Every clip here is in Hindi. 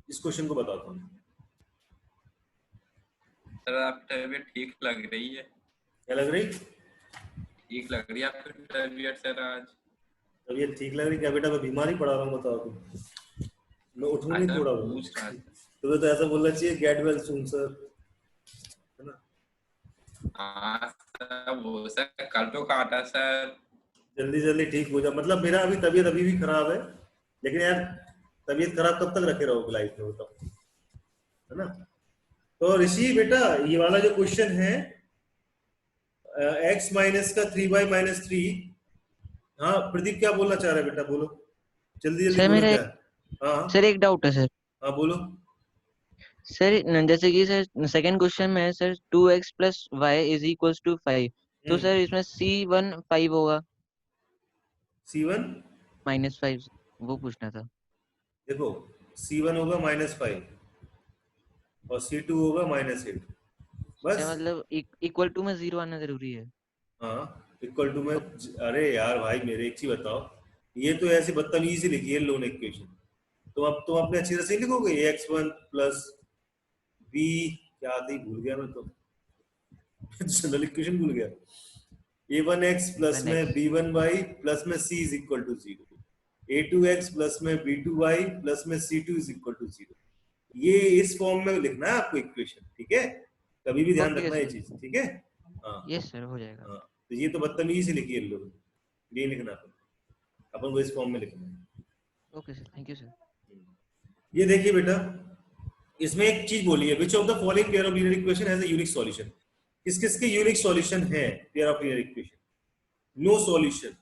इस क्वेश्चन को बताता हूँ। सर आपकी तबीयत ठीक लग रही है। क्या लग रही? ठीक लग रही है आपकी तबीयत सर आज। तबीयत ठीक लग रही? क्या बेटा मैं बीमारी पड़ा रहा हूँ बताओ तुम? मैं उठूं हाँ नहीं सर थोड़ा पूछ रहा बहुत? था। तुम्हें तो ऐसा बोलना चाहिए, गेट वेल सून सर, है ना? हाँ सर वो सर कल तो काटा सर। जल्दी जल्दी ठीक हो जा। मतलब मेरा अभी तबीयत अभी भी खराब है, लेकिन यार तबीयत खराब कब तक रखे रहोगे लाइफ में, बताओ, है ना? तो ऋषि बेटा, ये वाला जो क्वेश्चन है, x माइनस का 3y-3। हाँ प्रदीप, क्या बोलना चाह रहा है बेटा? बोलो, जल्दी जल्दी सर बोलो मेरा क्या है? हाँ सर एक डाउट है सर। हाँ बोलो। सर जैसे कि सर सेकंड क्वेश्चन में है sir 2x plus y is equals to 5, तो सर इसमें C1 5 होगा, C1, -5, वो पूछना था। देखो C1 होगा -5 और C2 होगा -8, सर बस। मतलब इक्वल टू में 0 आना जरूरी है। हाँ, इक्वल टू में। तो अरे यार भाई मेरे, एक चीज बताओ, ये तो ऐसे बदतमीजी लिखी है लोन इक्वेशन। तुम अपने अच्छी तरह से लिखोगे x1 प्लस बी, क्या आती भूल गया मैं तो, जनरल इक्वेशन भूल गया। a1x प्लस में 1x b1y प्लस में c is equal to 0, a2x plus में b2y प्लस में c2 इज इक्वल टू 0। ये इस फॉर्म में लिखना है आपको इक्वेशन, ठीक है? कभी भी ध्यान ओके रखना ये सर। चीज, ठीक है? हाँ यस सर, हो जाएगा। हाँ, तो ये तो बदतमीजी से लिखी है लोग, ये लिखना अपन को इस फॉर्म में लिखना है। Okay sir, thank you sir. ये देखिए बेटा, इसमें एक चीज बोली है, which of the following pair of linear equation has a unique solution. किस किस के यूनिक सॉल्यूशन है pair of linear equation? No solution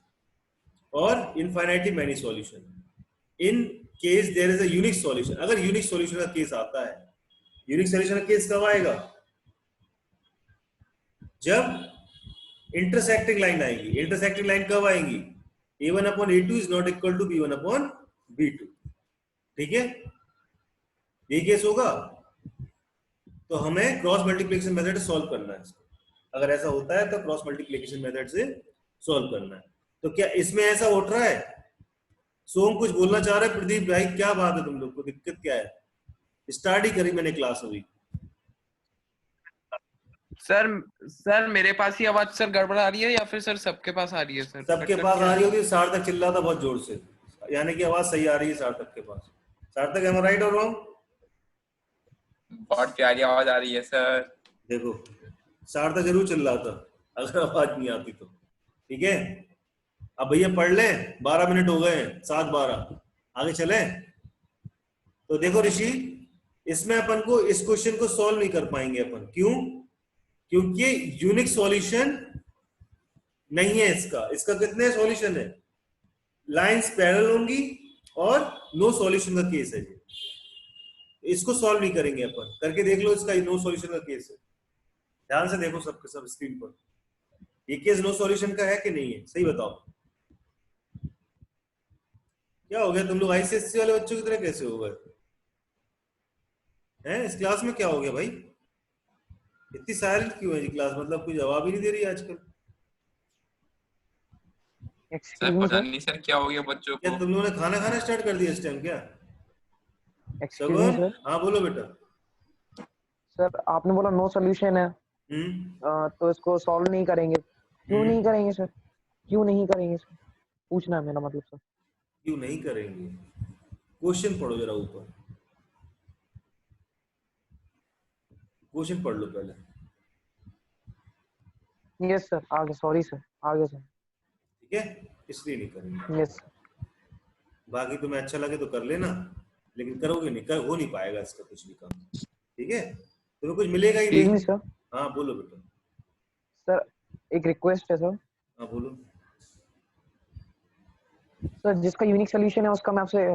और infinitely many solution. In case there is a unique solution, अगर यूनिक सॉल्यूशन का केस आता है, यूनिक सॉल्यूशन का केस कब आएगा? जब इंटरसेक्टिंग लाइन आएगी। इंटरसेक्टिंग लाइन कब आएगी? a1 upon a2 is not equal to b1 upon b2, ठीक है? ये केस होगा तो हमें क्रॉस मल्टीप्लिकेशन मेथड से सॉल्व करना है इसको। अगर ऐसा होता है तो क्रॉस मल्टीप्लिकेशन मेथड से सॉल्व करना है। तो क्या इसमें ऐसा उठ रहा है? सोम कुछ बोलना चाह रहे हैं? प्रदीप भाई क्या बात है, तुम लोग को दिक्कत क्या है? स्टार्ट ही करी मैंने क्लास अभी। सर सर मेरे पास ही आवाज सर गड़बड़ आ रही है या फिर सर सबके पास आ रही है सर? सबके कट पास के आ आ रही रही है। होगी, सार्थक चिल्लाता बहुत जोर से, यानी कि आवाज सही आ रही है सार्थक के पास। सार्थक, एम राइट और रॉन्ग? बहुत प्यारी आवाज आ रही है सर। देखो, सार्थक जरूर चिल्लाता अगर आवाज नहीं आती तो, ठीक है? अब भैया पढ़ लें, 12 मिनट हो गए हैं, 7:12, आगे चलें। तो देखो ऋषि, इसमें अपन को इस क्वेश्चन को सॉल्व नहीं कर पाएंगे अपन, क्यों? क्योंकि यूनिक सॉल्यूशन नहीं है इसका। इसका कितने सॉल्यूशन है? लाइंस पैरेलल होंगी और नो सॉल्यूशन का केस है ये। इसको सॉल्व नहीं करेंगे अपन, करके देख लो, इसका नो सॉल्यूशन का केस है। ध्यान से देखो सबके सब स्क्रीन पर, ये केस नो सॉल्यूशन का है कि नहीं है, सही बताओ। क्या हो गया तुम लोग आईसीएससी वाले बच्चों की तरह कैसे हो गए हैं? इस क्लास में क्या हो गया भाई? इतनी साइलेंट क्यों है जी क्लास? मतलब कोई जवाब ही नहीं दे रही आजकल। सर पता नहीं सर क्या हो गया बच्चों क्या को। तुम लोगों ने खाना खाना स्टार्ट कर दिया इस टाइम क्या? एक्सक्यूज मी सगुन, सर। हाँ बोलो बेटा। सर आपने बोला नो सोल्यूशन है, तो इसको सॉल्व नहीं करेंगे। क्यों नहीं करेंगे सर? क्यों नहीं करेंगे सर? पूछना है मेरा मतलब सर। क्यों नहीं करेंगे? क्वेश्चन पढ़ो जरा ऊपर, क्वेश्चन पढ़ लो पहले, यस सर, आगे सॉरी सर, आगे सर। ठीक है? इसलिए नहीं करेंगे। यस बाकी तुम्हें अच्छा लगे तो कर लेना, लेकिन करोगे नहीं, हो नहीं पाएगा इसका कुछ भी काम, ठीक है? तुम्हें कुछ मिलेगा ही एक्सक्यूज मी नहीं। सर। हाँ बोलो बेटा। सर एक रिक्वेस्ट है सर। हाँ बोलो। सर जिसका यूनिक सोल्यूशन है उसका मैं आपसे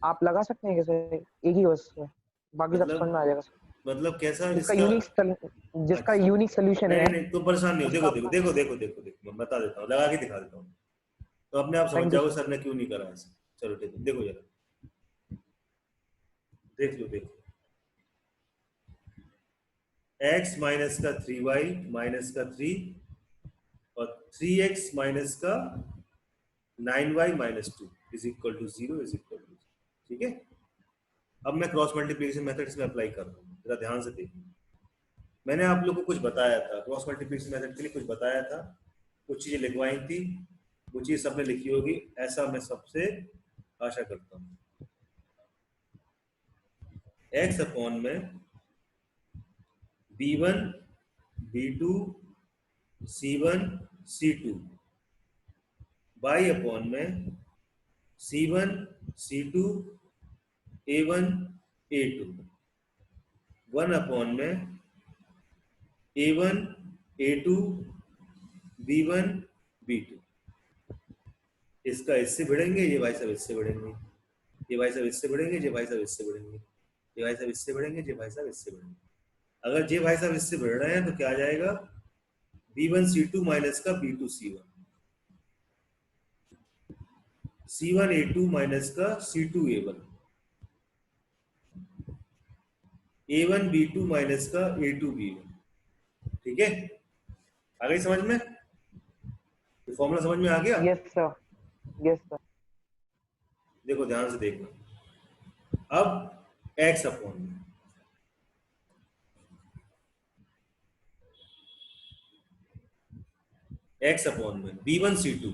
आप लगा सकते हैं क्या सर? एक ही बस सर, बाकी सब समझ में आ जाएगा सर। मतलब कैसा जिसका इसका? जिसका अच्छा, यूनिक सोल्यूशन नहीं है नहीं तुम परेशान नहीं हो, उसका देखो देखो आपको। देखो देखो देखो देखो मैं बता देता हूँ, लगा के दिखा देता हूँ, तो अपने आप समझ थैंक यू जाओगे सर। सर ने क्यों नहीं करा ऐसा। चलो ठीक है, देखो जरा, देख लो देखो, x माइनस का 3y माइनस का 3 और 3x माइनस का 9y minus 2 is equal to 0 is equal to, ठीक है? अब मैं क्रॉस मल्टीप्लिकेशन मेथड इसमें अप्लाई कर रहा हूँ, जरा ध्यान से देखिए। मैंने आप लोगों को कुछ बताया था, क्रॉस मल्टीप्लिकेशन मेथड के लिए कुछ बताया था, कुछ चीजें लिखवाई थी, वो चीज सबने लिखी होगी, ऐसा मैं सबसे आशा करता हूँ। x अपॉन में b1 b2 c1 c2 y upon में c1 c2 a1 a2 1 upon में a1 a2 b1 b2। इसका इससे बढ़ेंगे, ये भाई साहब इससे बढ़ेंगे, ये भाई साहब इससे बढ़ेंगे, ये भाई साहब इससे बढ़ेंगे, ये भाई साहब इससे बढ़ेंगे, ये भाई साहब इससे बढ़ेंगे। अगर ये भाई साहब इससे बढ़ रहे हैं तो क्या आ जाएगा, b1 c2 माइनस का b2 c1, c1 a2 minus का c2 a1, a1 b2 minus का a2 b1। ठीक है, आ गई समझ में? ये फॉर्मूला समझ में आ गया? Yes sir, yes sir. देखो ध्यान से देखना। अब x अपॉन में x अपॉन में b1 c2,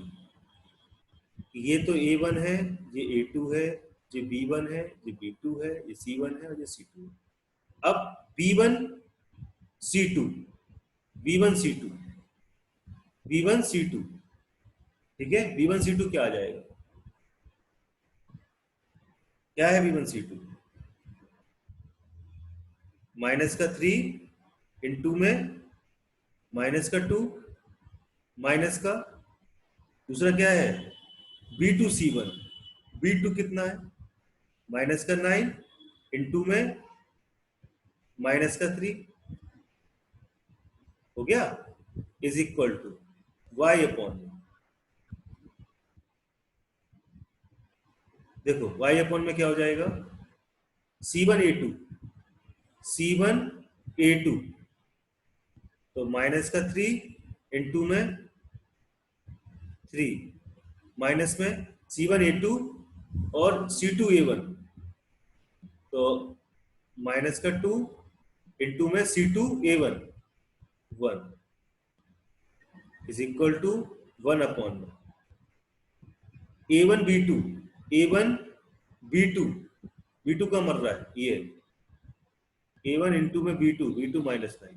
ये तो a1 है, ये a2 है, ये b1 है, ये b2 है, ये c1 है और ये c2 है। अब b1 c2 b1 c2 b1 c2, ठीक है, b1 c2 क्या आ जाएगा, क्या है b1 c2, माइनस का 3 इंटू में माइनस का 2 माइनस का दूसरा क्या है b2 c1, b2 कितना है माइनस का 9 इंटू में माइनस का 3 हो गया, is equal to y upon, देखो y अपॉन में क्या हो जाएगा, c1 a2 तो माइनस का 3 इंटू में 3 माइनस में c1 a2 और c2 a1 तो माइनस का 2 इंटू में c2 a1 1 is equal to 1 upon में a1 b2 का मर रहा है ये a1 इंटू में b2 minus 9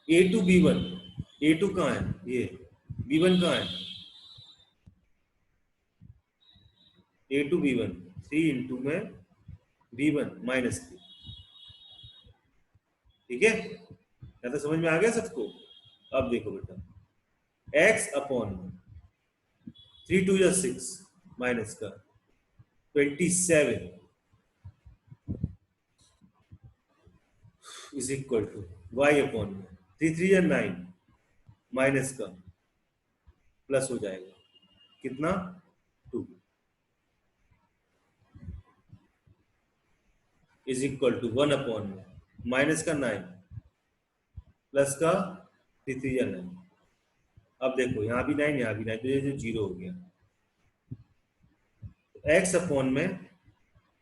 a2 b1 a2 कहाँ है, ये b1 कहाँ है, a2 b1 3 इंटू में b1 माइनस 3। ठीक है, या तो समझ में आ गया सबको? अब देखो बेटा, x अपॉन 3 2 या 6 माइनस का 27 is equal to y upon 3 3 या 9 माइनस का प्लस हो जाएगा कितना 2 is equal to 1 upon minus का 9 प्लस का 3 3 या 9। अब देखो यहाँ भी 9 यहाँ भी 9 तो ये जो 0 हो गया, x अपॉन में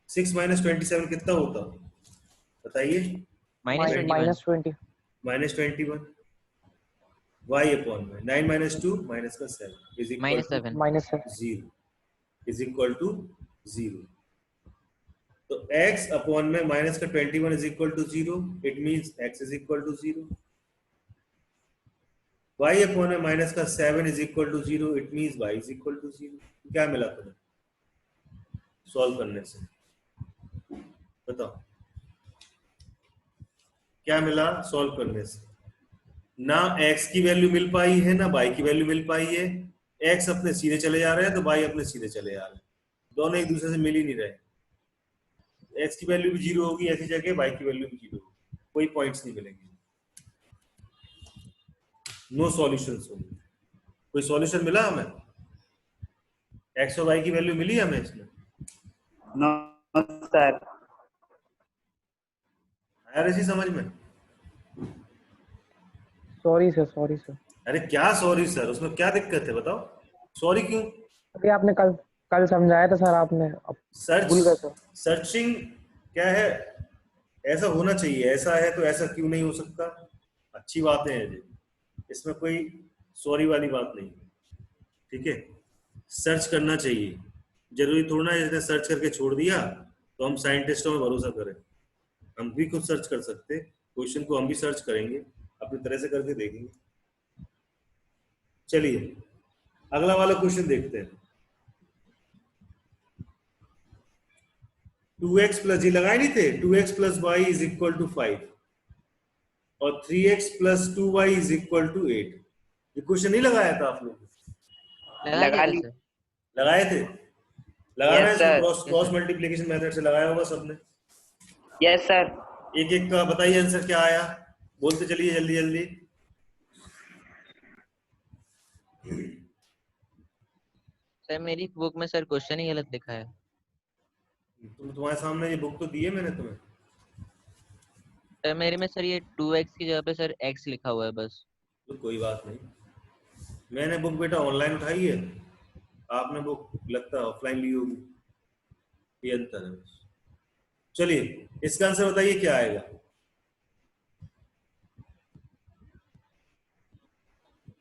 6 माइनस 27 कितना होता बताइए, माइनस 20 माइनस 21 y अपॉन में 9 माइनस 2 माइनस का 7 is equal minus to 7 minus 0 is equal to 0। तो x अपॉन में माइनस का 21 is equal to 0, it means x is equal to 0। y upon में माइनस का 7 is equal to 0, it means y is equal to 0। क्या मिला तुम्हें सॉल्व करने से, बताओ क्या मिला सॉल्व करने से? ना x की वैल्यू मिल पाई है ना y की वैल्यू मिल पाई है, x अपने सीधे चले जा रहे हैं तो y अपने सीधे चले जा रहे हैं, दोनों एक दूसरे से मिल ही नहीं रहे। x की वैल्यू भी 0 होगी ऐसी जगह, y की वैल्यू भी 0 होगी, कोई पॉइंट्स नहीं मिलेंगे, नो सॉल्यूशंस होंगे। कोई सॉल्यूशन मिला हमें, x और y की वैल्यू मिली हमें इसमें? No sir. आया रही समझ में? Sorry sir. अरे क्या सॉरी सर, उसमें क्या दिक्कत है बताओ, सॉरी क्यों? अरे आपने कल कल समझाया था सर आपने, अब भूल गए सर्च सर। सर्चिंग क्या है, ऐसा होना चाहिए, ऐसा है तो ऐसा क्यों नहीं हो सकता, अच्छी बातें हैं जी, इसमें कोई सॉरी वाली बात नहीं, ठीक है। सर्च करना चाहिए, जरूरी थोड़ा ना जैसे सर्च करके छोड़ दिया तो हम साइंटिस्टों में भरोसा करें, हम भी खुद सर्च कर सकते, क्वेश्चन को हम भी सर्च करेंगे, अपनी तरह से करके देखेंगे। चलिए अगला वाला क्वेश्चन देखते हैं। 2x प्लस, ये लगाए नहीं थे, 2x plus y is equal to 5 और 3x plus 2y is equal to 8। ये क्वेश्चन नहीं लगाया था आप लोग? लगा लगा लिया ली। सर। लगाए थे, लगाना है यस इसको, sir. Cross cross multiplication method से लगाया होगा सबने। Yes sir. एक एक का बताइए आंसर क्या आया, बोलते चलिए जल्दी जल्दी। सर मेरी बुक में सर क्वेश्चन ही गलत लिखा है। तुम्हारे सामने ये बुक तो दी है मैंने तुम्हें। सर मेरे में सर ये 2x की जगह पे सर x लिखा हुआ है बस। तो कोई बात नहीं, मैंने बुक बेटा ऑनलाइन उठाई है, आपने बुक लगता है ऑफलाइन ली होगी, ये अंतर है। चलिए इसका आंसर बताइए क्या आएगा।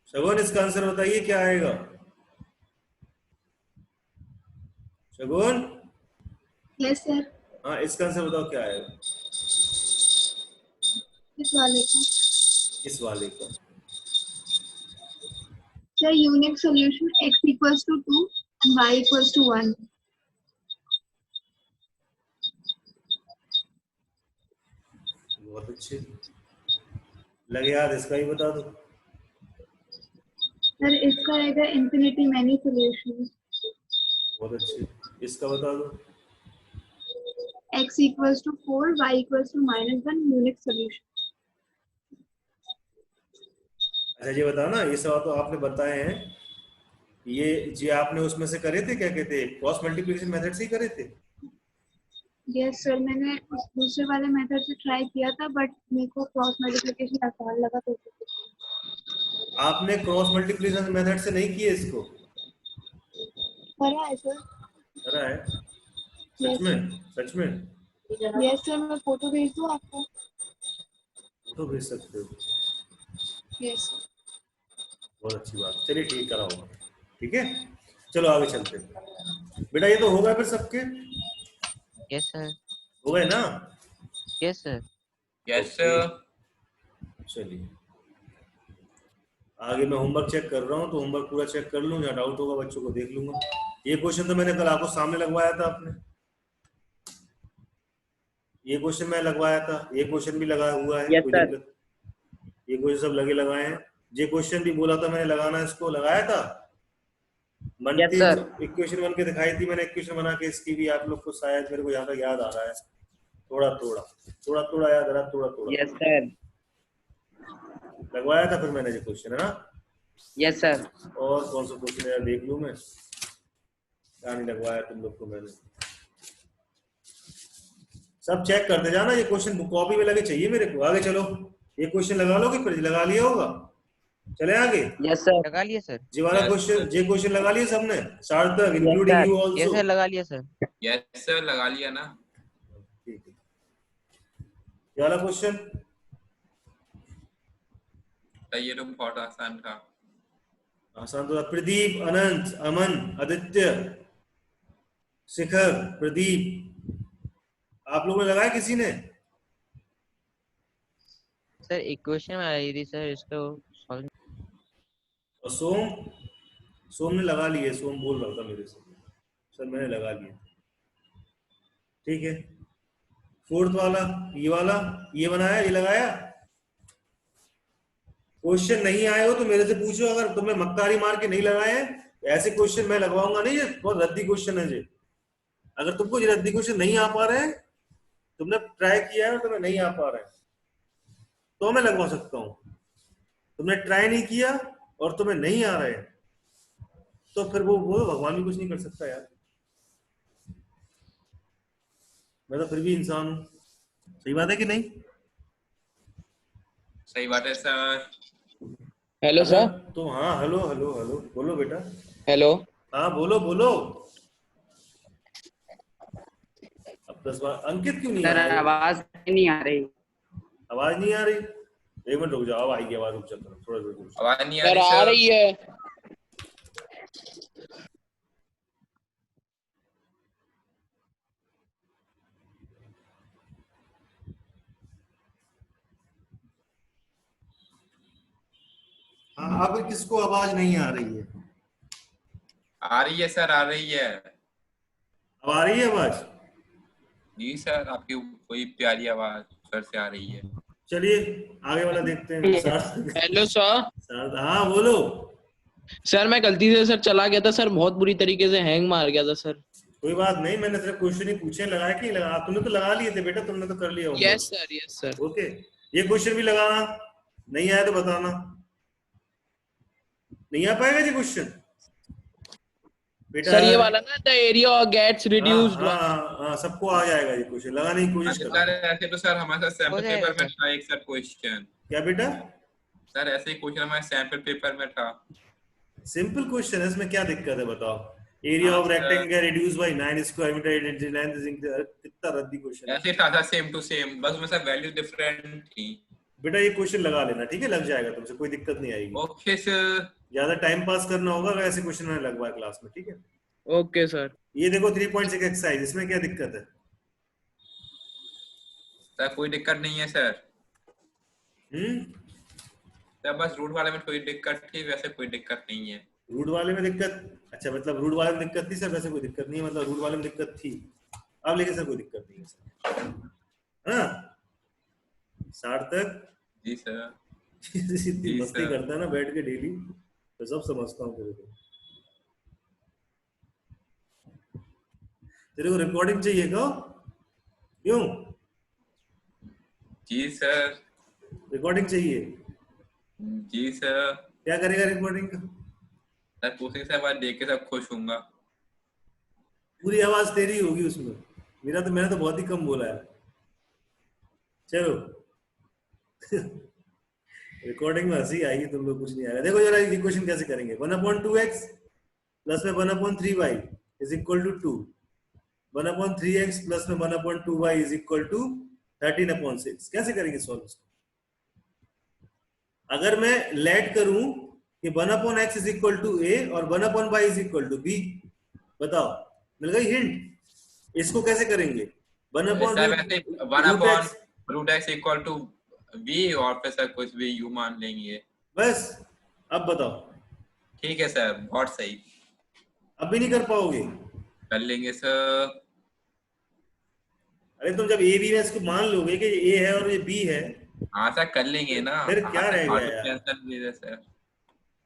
शगुन इसका आंसर बताइए क्या आएगा। शगुन, यस सर। हाँ इसका आंसर बताओ क्या आएगा। इस वाले का इस वाले का sir unique solution x equals to 2 and y equals to 1। बहुत अच्छे लगे यार, इसका ही बता दो। सर इसका आएगा इंफिनिटी मैनी सॉल्यूशन। बहुत अच्छे, इसका बता दो। x equals to 4 y equals to -1 unique solution. अच्छा ये बताओ ना, ये सब तो आपने बताए हैं, ये जी आपने उसमें से करे थे, क्या कहते हैं, क्रॉस मल्टीप्लिकेशन मेथड से ही करे थे। यस सर, मैंने उस दूसरे वाले मेथड से ट्राई किया था बट मेरे को क्रॉस मल्टीप्लिकेशन आसान लगा तो। आपने क्रॉस मल्टीप्लिकेशन मेथड से नहीं किए इसको? करा है सर। करा है? सच में? सच में? यस सर, मैं फोटो भेज दूं आपको? तो भेज सकते हो। यस। बहुत अच्छी बात, चलिए ठीक करा होगा, ठीक है। चलो आगे चलते हैं बेटा, ये तो होगा फिर सबके, यस सर। हो गए ना? Yes sir. Yes sir. चलिए आगे मैं होमवर्क चेक कर रहा हूँ, तो होमवर्क पूरा चेक कर लूँ, जहाँ डाउट होगा बच्चों को देख लूंगा। ये क्वेश्चन तो मैंने कल आपको सामने लगवाया था, आपने ये क्वेश्चन मैं लगवाया था, ये क्वेश्चन भी लगा हुआ है। Yes, कोई sir. दिक्कत, ये क्वेश्चन सब लगे लगाए हैं। ये क्वेश्चन भी बोला था मैंने लगाना, इसको लगाया था। मनती sir. इक्वेशन बन के दिखाई थी मैंने, इक्वेशन बना के, इसकी भी आप लोग को शायद, मेरे को यहाँ तक याद आ रहा है, थोड़ा थोड़ा याद आ रहा, थोड़ा यस सर। लगवाया था फिर मैंने ये क्वेश्चन, है ना। Yes sir. और कौन सा क्वेश्चन है देख लूं मैं, क्या नहीं लगवाया तुम लोग को मैंने, सब चेक करते जाना। ये क्वेश्चन कॉपी में लगे चाहिए मेरे को। आगे चलो, ये क्वेश्चन लगा लोगे, फिर लगा लिया होगा, चले आगे। Yes sir. लगा लिया सर। जी वाला Yes, क्वेश्चन, ये क्वेश्चन लगा लिया सबने, सार्थक sir. Including you yes also. Sir, लगा लिया सर। यस सर, लगा लिया ना। ठीक है, ये वाला क्वेश्चन ये तो बहुत आसान था। आसान तो था। प्रदीप, अनंत, अमन, आदित्य, शिखर, प्रदीप, आप लोगों ने लगाया किसी ने? सर इक्वेशन में आ रही थी सर, इसको सॉल्व। और सोम ने लगा लिए, सोम बोल रहा था मेरे से, सर मैंने लगा लिया, ठीक है। फोर्थ वाला, ये वाला, ये बनाया, ये लगाया। क्वेश्चन नहीं आए हो तो मेरे से पूछो, अगर तुमने मक्कारी मार के नहीं लगाए हैं ऐसे क्वेश्चन मैं लगवाऊंगा नहीं, ये बहुत रद्दी क्वेश्चन है जी। अगर तुमको ये रद्दी क्वेश्चन नहीं आ पा रहे हैं, तुमने ट्राई किया है और तुम्हें नहीं आ पा रहे हैं, तो मैं लगवा सकता हूं। तुमने ट्राई नहीं किया और तुम्हें नहीं आ रहे हैं, तो फिर वो भगवान भी कुछ नहीं कर सकता यार, मैं तो फिर भी इंसान हूं। सही बात है कि नहीं? सही बात है सर। Hello sir. तो हाँ, हेलो हेलो हेलो, बोलो बेटा। हेलो। हाँ बोलो बोलो। अंकित क्यों नहीं आ सर रहा? आवाज नहीं आ रही। आवाज नहीं आ रही? एक मिनट रुक जाओ, आएगी आवाज, रुक जाओ थोड़ा रुक जाओ। आवाज नहीं आ सर रही आ सर। रही है। हाँ, अब किसको आवाज नहीं आ रही है? आ रही है सर, आ रही है। अब आ रही है आवाज? जी सर, आपकी कोई प्यारी आवाज सर से आ रही है। चलिए आगे वाला देखते हैं। Hello sir. हाँ बोलो। सर मैं गलती से सर चला गया था सर, बहुत बुरी तरीके से हैंग मार गया था सर। कोई बात नहीं, मैंने सिर्फ क्वेश्चन ही पूछे, लगाया कि नहीं लगाया? तुमने तो लगा लिए थे बेटा, तुमने तो कर लिया होगा। Yes sir, yes sir. Okay, ये क्वेश्चन भी लगाना, नहीं आया तो बताना। नहीं आ पाएगा जी क्वेश्चन बेटा? सर ये वाला ना, द एरिया गेट्स रिड्यूस्ड। हाँ, सबको आ जाएगा ये क्वेश्चन, लगाने की कोशिश सर करो। ऐसे तो सर हमारे साथ सैंपल हो जाएगा पेपर में था एक सर क्वेश्चन। क्या बेटा? सर ऐसे ही क्वेश्चन हमारे सैंपल पेपर में था। सिंपल क्वेश्चन है, इसमें क्या दिक्कत है बताओ? Area of rectangle reduce by 9 square metre, कितना रद्दी क्वेश्चन है। ऐसे था सर, सेम टू सेम, बस उसमें सर वैल्यू डिफरेंट थी। बेटा ये क्वेश्चन लगा लेना, ठीक है? लग जाएगा तुमसे, कोई दिक्कत नहीं आएगी। Okay sir. ज्यादा टाइम पास करना होगा अगर ऐसे क्वेश्चन मैंने लगवाया क्लास में, ठीक है? Okay sir. ये देखो 3.6 एक्सरसाइज, इसमें क्या दिक्कत है? सर कोई दिक्कत नहीं है सर। सर बस रूट वाले में थोड़ी दिक्कत थी, वैसे कोई दिक्कत नहीं है। रूट वाले में दिक्कत? अच्छा, मतलब रूट वाले में दिक्कत थी सर, वैसे कोई दिक्कत नहीं है, मतलब रूट वाले में दिक्कत थी अब, लेकिन सर कोई दिक्कत नहीं है सर, है ना? सार्थक जी सर। इतनी जी मस्ती सर। करता है ना बैठ के डेली, तो सब समझता हूँ तेरे को। तेरे को रिकॉर्डिंग चाहिए क्या? क्यों? जी सर। रिकॉर्डिंग चाहिए? जी सर। क्या करेगा रिकॉर्डिंग का? सर पूछने से बाद देख के सब खुश होऊंगा। पूरी आवाज तेरी होगी उसमें, मैंने तो बहुत ही कम बोला है। चलो रिकॉर्डिंग में हंसी आएगी, तुम लोग कुछ नहीं आएगा। देखो जरा ये क्वेश्चन कैसे करेंगे। 1/2x प्लस में 1/3y is equal to 2। 1/3x plus में 1/2y इज इक्वल टू 13/6। कैसे करेंगे सॉल्व इसको? अगर मैं लेट करूं कि 1/x is equal to a और 1/y is equal to b, बताओ, मिल गई हिंट। इसको कैसे करेंगे? 1/√x इक्वल टू v और फिर सर कुछ भी u मान लेंगे बस। अब बताओ। ठीक है सर, बहुत सही। अब भी नहीं कर पाओगे? कर लेंगे सर। अरे तुम जब ए बी में इसको मान लोगे कि ये ए है और ये बी है, हाँ सर कर लेंगे ना। फिर क्या रह गया यार? टेंशन नहीं है सर।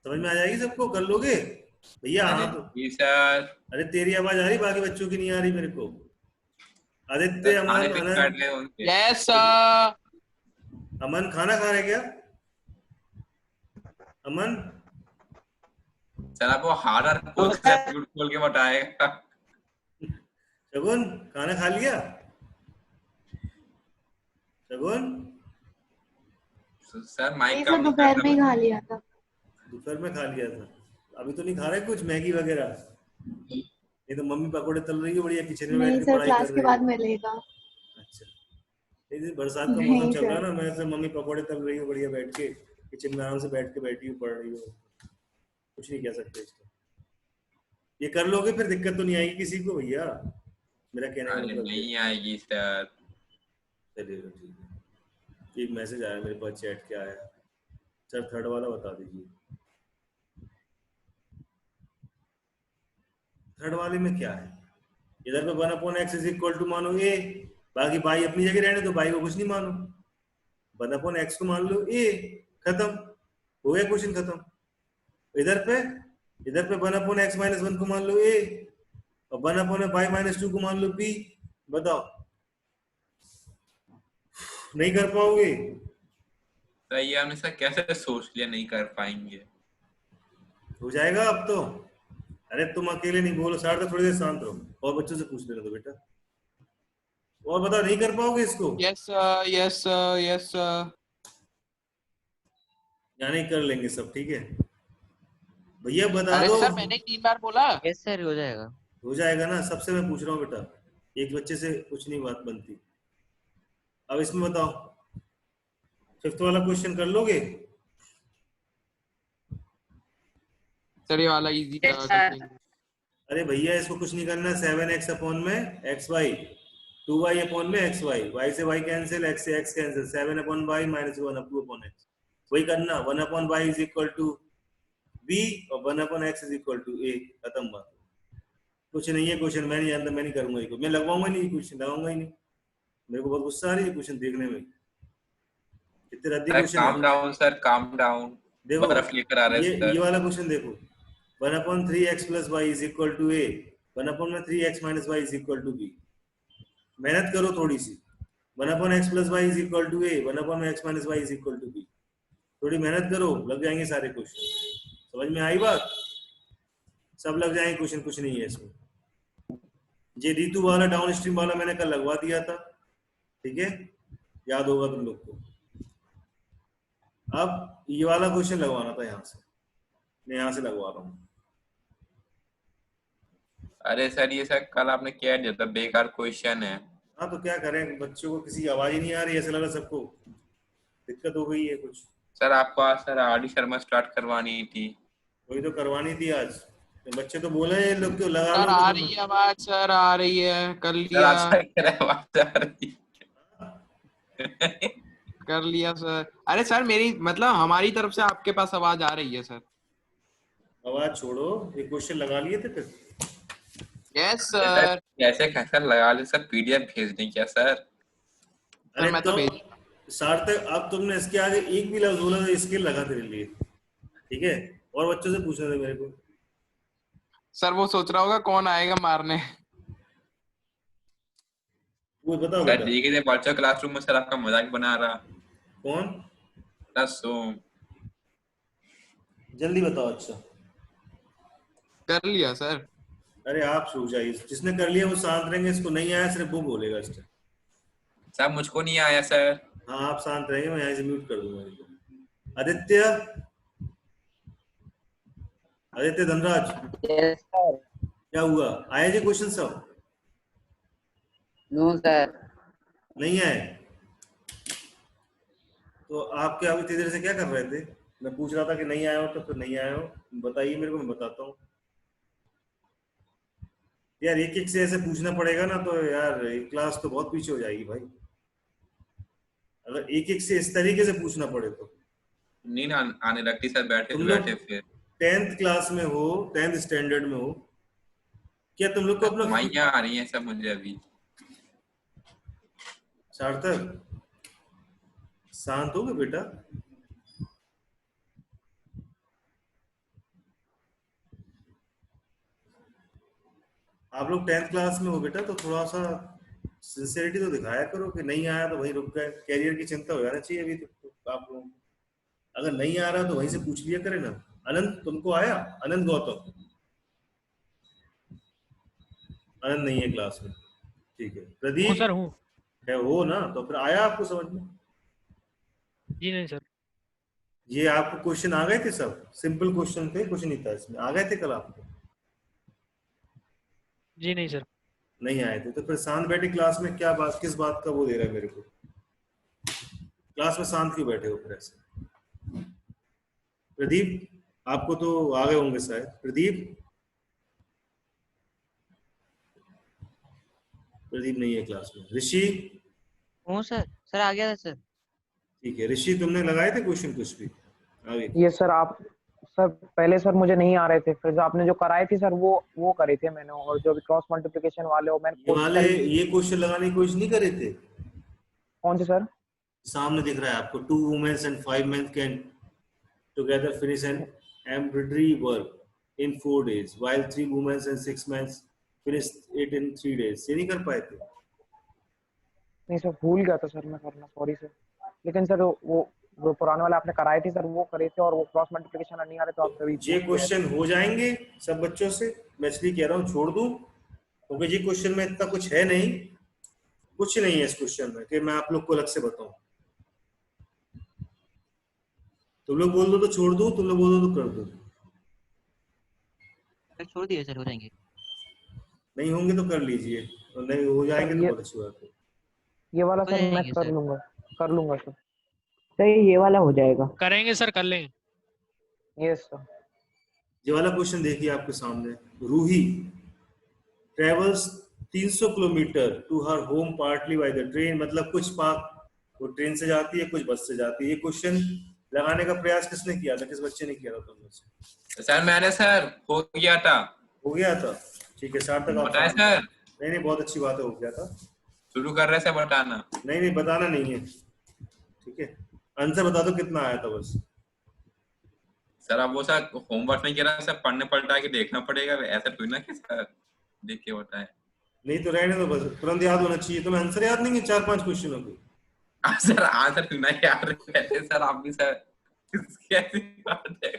समझ में आ जाएगी सबको? कर लोगे भैया? हाँ तो जी सर। अरे तेरी आवाज आ रही, बाकी बच्चों की नहीं आ रही मेरे को। आदित्य, अमन, अनंत, यस सर। अमन खाना खा रहे क्या? अमन सर आप वो हार्डर क्वेश्चन झूठ बोल के बताएगा। शगुन खाना खा लिया? शगुन सर माइक सर दोपहर में ही खा लिया था। दोपहर में खा लिया था? अभी तो नहीं खा रहे कुछ मैगी वगैरह? नहीं तो मम्मी पकोड़े तल रही है बढ़िया किचन में बैठ नहीं के सर, पढ़ाई क्लास कर के रही बाद है। मिलेगा। अच्छा, नहीं बरसात का नहीं मौसम चल रहा है सर। ना, मैं से मम्मी पकोड़े तल रही हूँ बढ़िया बैठ के किचन में, आराम से बैठ के बैठी हूँ, पढ़ रही हूँ, कुछ नहीं कह सकते इसको। ये कर लोगे फिर दिक्कत तो नहीं आएगी किसी को भैया, मेरा कहने का अरे मतलब। नहीं आएगी सर। चलिए ठीक है। एक मैसेज आया मेरे पास, चैट क्या आया सर? थर्ड वाला बता दीजिए। थर्ड वाले में क्या है? इधर पे 1/x इज इक्वल टू मानो a, बाकी बाई अपनी जगह रहने दो, बाई को कुछ नहीं मानो, 1/x को मान लो a, खत्म हो गया क्वेश्चन, खत्म। इधर पे 1/x - 1 को मान लो a और 1/y - 2 को मान लो b। बताओ, नहीं कर पाओगे? सर ये हमने सर कैसे सोच लिया नहीं कर पाएंगे? हो जाएगा अब तो। अरे तुम अकेले नहीं बोलो, सार्थक थोड़ी देर शांत रहो और बच्चों से पूछ लेना तो बेटा। और बताओ, नहीं कर पाओगे इसको? Yes sir, yes sir, yes sir. या नहीं कर लेंगे सब? ठीक है भैया, बता अरे दो। सर मैंने 3 बार बोला। यस सर, हो जाएगा। हो जाएगा ना? सबसे मैं पूछ रहा हूँ बेटा, एक बच्चे से कुछ नहीं बात बनती। अब इसमें बताओ, फिफ्थ वाला क्वेश्चन कर लोगे? सर ये वाला इजी Yes, था, sir. कर लेंगे। अरे भैया इसको कुछ नहीं करना, 7x अपॉन में एक्स वाई, 2y अपॉन में एक्स वाई, वाई से वाई कैंसिल, एक्स से x cancel, 7 upon y minus 1 up two upon x, वही करना। 1 upon y is equal to B और 1 upon x is equal to A, खत्म बात। कुछ नहीं है क्वेश्चन, मैं नहीं जानता, मैं नहीं करूंगा ये, मैं लगवाऊंगा नहीं क्वेश्चन, लगाऊंगा ही नहीं। मेरे को बहुत गुस्सा आ रही है क्वेश्चन देखने में, कितने रद्दी सर क्वेश्चन काम है। Down sir, calm down. देखो बर्फ लेकर आ रहे ये हैं सर। वाला क्वेश्चन देखो, 1 upon 3x plus y is equal to a, 1 upon में 3x minus y is equal to b. मेहनत करो थोड़ी सी, 1 upon x plus y is equal to a, 1 upon x minus y is equal to b. थोड़ी मेहनत करो, लग जाएंगे सारे क्वेश्चन। समझ में आई बात? सब लग जाएंगे क्वेश्चन, कुछ नहीं है इसमें। ये रीतू वाला डाउन स्ट्रीम वाला मैंने कल लगवा दिया था, ठीक है, याद होगा तुम लोग को। अब ये वाला क्वेश्चन लगवाना था यहाँ से, मैं यहाँ से लगवा रहा हूँ। अरे सर ये सर कल आपने क्या दिया था, बेकार क्वेश्चन है। हाँ तो क्या करें, बच्चों को किसी की आवाज ही नहीं आ रही, ऐसा लग रहा सबको दिक्कत हो गई है कुछ। सर आपको आज sir R D Sharma start करवानी थी। वही तो करवानी थी आज, तो बच्चे तो बोले ये लोग तो लगा सर लो आ तो रही है आवाज, सर आ रही है, कर सर लिया, अच्छा कह रहे हैं, आवाज आ रही है। कर लिया सर। अरे सर मेरी मतलब हमारी तरफ से आपके पास आवाज आ रही है सर। आवाज छोड़ो, ये क्वेश्चन लगा लिए थे फिर। Yes sir sir. कैसे कैसे लगा ले सर, पीडीएफ भेज दें क्या सर? अरे मैं तो भेज सार्थक, अब तुमने इसके आगे एक भी लफ्ज बोला तो इसके लगा तेरे लिए, ठीक है? और बच्चों से पूछना था मेरे को। सर, वो सोच रहा होगा कौन आएगा मारने। वो बताओ सर बेटा। ठीक है, वर्चुअल क्लासरूम में सर आपका मजाक बना रहा। कौन? सोम। जल्दी बताओ। अच्छा कर लिया सर। अरे आप सो जाइए, जिसने कर लिया वो शांत रहेंगे, इसको नहीं आया सिर्फ वो बोलेगा इस टाइम। सर मुझको नहीं आया सर। हाँ आप शांत रहेंगे, मैं यहाँ से म्यूट कर दूंगा इनको। Aditya, Aditya Dhanraj, Yes, sir. क्या हुआ? आए जी क्वेश्चन सब? No, sir. नहीं आए? तो आप क्या अभी इतनी देर से क्या कर रहे थे? मैं पूछ रहा था कि नहीं आए हो, तो फिर नहीं आए हो, बताइए मेरे को, मैं बताता हूँ। यार एक एक से ऐसे पूछना पड़ेगा ना, तो यार क्लास तो बहुत पीछे हो जाएगी भाई, अगर एक एक से इस तरीके से पूछना पड़े तो। नींद आने लगती सर, बैठे तुम लोग बैठे फिर 10th क्लास में हो, 10th स्टैंडर्ड में हो, क्या तुम लोग को अपना माइया आ रही है सब मुझे अभी। सार्थक शांत हो गए बेटा? आप लोग 10th क्लास में हो बेटा, तो थोड़ा सा सिंसियरिटी तो दिखाया करो कि नहीं आया तो वहीं रुक गए। कैरियर की चिंता हो जाना चाहिए अभी तो आप लोगों को। अगर नहीं आ रहा तो वहीं से पूछ लिया करे ना। अनंत तुमको आया? अनंत गौतम, अनंत नहीं है क्लास में, ठीक है। प्रदीप सर हूँ। है, हो ना, तो फिर आया आपको समझ में? जी नहीं सर। ये आपको क्वेश्चन आ गए थे सब? सिंपल क्वेश्चन थे, कुछ नहीं था इसमें, आ गए थे कल आपको? जी नहीं सर। नहीं आए थे तो फिर शांत बैठे क्लास में, क्या बात, किस बात का वो दे रहा है मेरे को? क्लास में शांत क्यों बैठे हो फिर ऐसे? प्रदीप आपको तो आ गए होंगे शायद। प्रदीप, प्रदीप नहीं है क्लास में। ऋषि? हूँ सर। सर आ गया था सर। ठीक है ऋषि, तुमने लगाए थे क्वेश्चन कुछ भी आगे? ये सर आप सर पहले सर मुझे नहीं आ रहे थे, फिर जो आपने जो कराए थे सर वो करे थे मैंने, और जो भी क्रॉस मल्टीप्लिकेशन वाले वो मैंने कोशिश करी। ये क्वेश्चन लगाने की कोशिश नहीं करे थे? कौन से सर? सामने दिख रहा है आपको, 2 women and 5 men can together finish an embroidery work in 4 days while 3 women and 6 men finished it in 3 days। ये नहीं कर पाए थे? नहीं सर, भूल गया था सर मैं करना, सॉरी सर। लेकिन सर वो पुराने वाले आपने कराए थे सर, वो करे थे, और वो क्रॉस मल्टीप्लिकेशन नहीं आ रहे तो आप कभी ये क्वेश्चन हो जाएंगे सब बच्चों से, मैं इसलिए कह रहा हूँ छोड़ दूं, क्योंकि ये क्वेश्चन में इतना कुछ है नहीं, कुछ नहीं है इस क्वेश्चन में कि मैं आप लोग को अलग से बताऊं। तुम लोग बोल दो तो छोड़ दो, तुम लोग बोल दो तो कर दो। सर छोड़ दिए सर, हो जाएंगे। नहीं होंगे तो कर लीजिए। नहीं हो जाएंगे तो ये- बहुत अच्छी बात है। ये वाला हो सर मैं जाएंगे कर सर। लूंगा, कर लूंगा सर। सही, ये वाला हो जाएगा। करेंगे सर, कर लेंगे। Yes sir. ये वाला क्वेश्चन देखिए आपके सामने। Ruhi travels 300 kilometre to her home partly by the train, मतलब कुछ पार्ट वो ट्रेन से जाती है, कुछ बस से जाती है। ये क्वेश्चन लगाने का प्रयास किसने किया था, किस बच्चे ने किया था तुम में से? सर मैंने सर हो गया था। हो गया था, ठीक है। सार्थक आप बताए सर, नहीं नहीं, बहुत अच्छी बात है, हो गया था। शुरू कर रहे से बताना। नहीं नहीं, बताना नहीं है, ठीक है। आंसर बता दो कितना आया था बस। सर अब वो सर होमवर्क नहीं किया सर, पढ़ने पलटा के देखना पड़ेगा, ऐसा थोड़ी ना कि सर देख के बताए। नहीं तो रहने दो, बस तुरंत याद होना चाहिए। तुम्हें आंसर याद नहीं है 4-5 क्वेश्चनों के? सर आंसर क्यों ना याद रहते सर, आप भी सर कैसी बात है।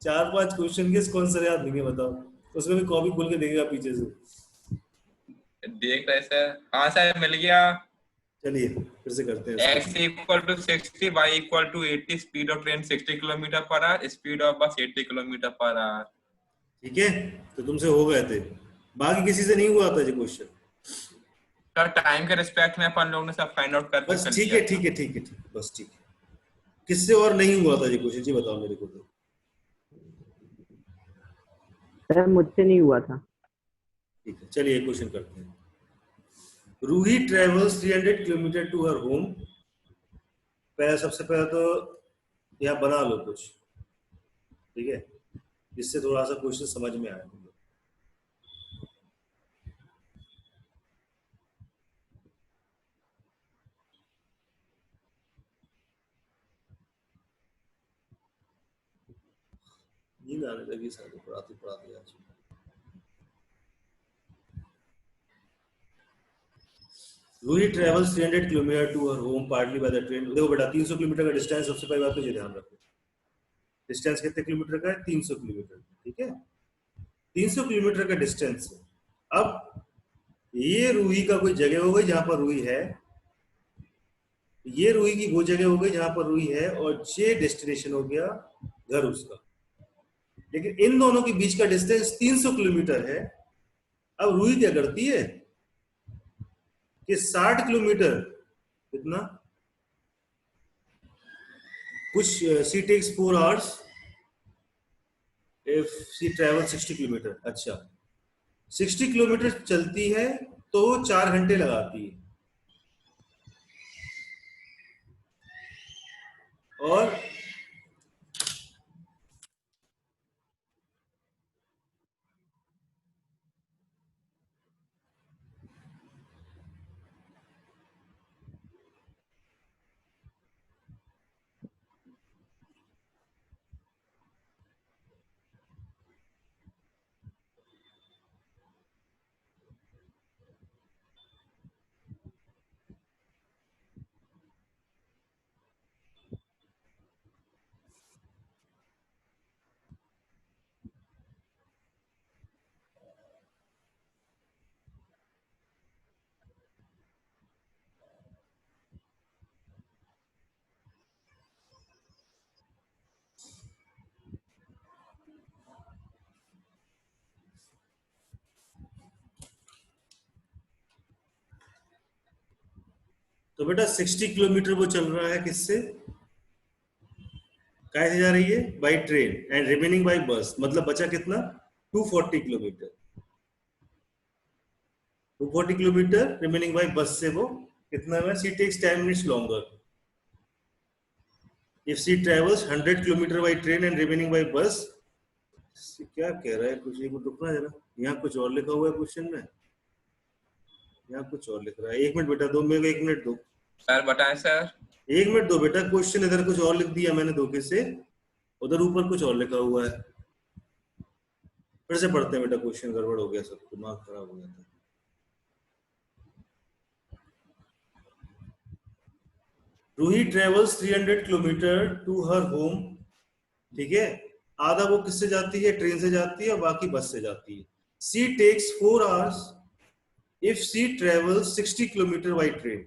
4-5 क्वेश्चन के कौन सा याद नहीं है बताओ? उसमें भी कॉपी खोल के देखेगा पीछे से। देख रहे सर, हाँ सर मिल गया। चलिए फिर से करते हैं x equal to 60, y equal to 80, speed of train 60 kilometre per hour, speed of बस 80 किलोमीटर पर आवर। ठीक है, तो तुमसे हो गए थे, बाकी किसी से नहीं हुआ था ये क्वेश्चन। सर टाइम के रिस्पेक्ट में अपन लोगों ने सब फाइंड आउट करके बस कर ठीक लिया है, ठीक है, ठीक है, ठीक है, बस ठीक है। किससे और नहीं हुआ था ये क्वेश्चन, जी बताओ मेरे को तो। सर मुझसे नहीं हुआ था। ठीक है, चलिए क्वेश्चन करते हैं। Ruhi travels 300 kilometre to her home. पहले सबसे पहले तो यहाँ बना लो कुछ, ठीक है, जिससे थोड़ा सा क्वेश्चन समझ में आए। नींद आने लगी सारे पढ़ाते पढ़ाते आज। Ruhi travels 300 kilometre to her home partly by the train. देखो बेटा, 300 किलोमीटर का डिस्टेंस, सबसे पहली बात तो ये ध्यान रखो, डिस्टेंस कितने किलोमीटर का है? 300 किलोमीटर, ठीक है। 300 किलोमीटर का डिस्टेंस है। अब ये रूही का कोई जगह हो गई जहां पर रूही है, ये रूही की वो जगह हो गई जहां पर रूही है, और ये डेस्टिनेशन हो गया घर उसका। लेकिन इन दोनों के बीच का डिस्टेंस 300 किलोमीटर है। अब रूही क्या करती है कि 60 किलोमीटर, कितना, कुछ she takes 4 hours if she travel 60 kilometre. अच्छा, 60 किलोमीटर चलती है तो 4 घंटे लगाती है, और तो बेटा 60 किलोमीटर वो चल रहा है किससे, कैसे जा रही है? By train, and remaining by bus, मतलब बचा कितना? 240 किलोमीटर। 240 किलोमीटर रिमेनिंग बाय बस से वो कितना है? She takes 10 minutes longer if she travels 100 kilometre by train and remaining by bus. क्या कह रहा है कुछ, एक मिनट रुकना जरा, यहाँ कुछ और लिखा हुआ है क्वेश्चन में, यहाँ कुछ और लिख रहा है। 1 मिनट बेटा, दो मेरे को 1 मिनट दो। सर बताएं सर। 1 मिनट दो बेटा, क्वेश्चन इधर कुछ और लिख दिया मैंने धोखे से, उधर ऊपर कुछ और लिखा हुआ है। फिर से पढ़ते हैं बेटा, क्वेश्चन गड़बड़ हो गया, सब दिमाग खराब हो गया था। Ruhi travels 300 kilometre to her home, ठीक है। आधा वो किससे जाती है? ट्रेन से जाती है, और बाकी बस से जाती है। She takes 4 hours if she travels 60 kilometre by train.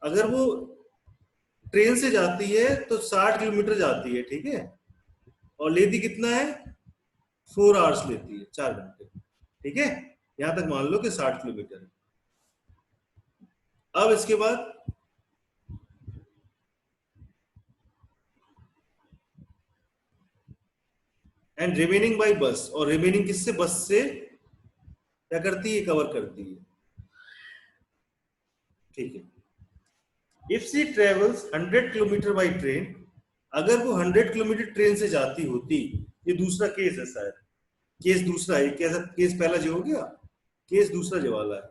अगर वो ट्रेन से जाती है तो 60 किलोमीटर जाती है, ठीक है, और लेती कितना है 4 आवर्स लेती है, 4 घंटे, ठीक है, यहां तक मान लो कि 60 किलोमीटर है। अब इसके बाद एंड रिमेनिंग बाय बस, और रिमेनिंग किससे, बस से क्या करती है, कवर करती है, ठीक है। If she travels 100 kilometre by train, अगर वो 100 किलोमीटर ट्रेन से जाती होती, ये दूसरा केस है शायद, केस दूसरा है, केस पहला जो हो गया, केस दूसरा जो वाला है,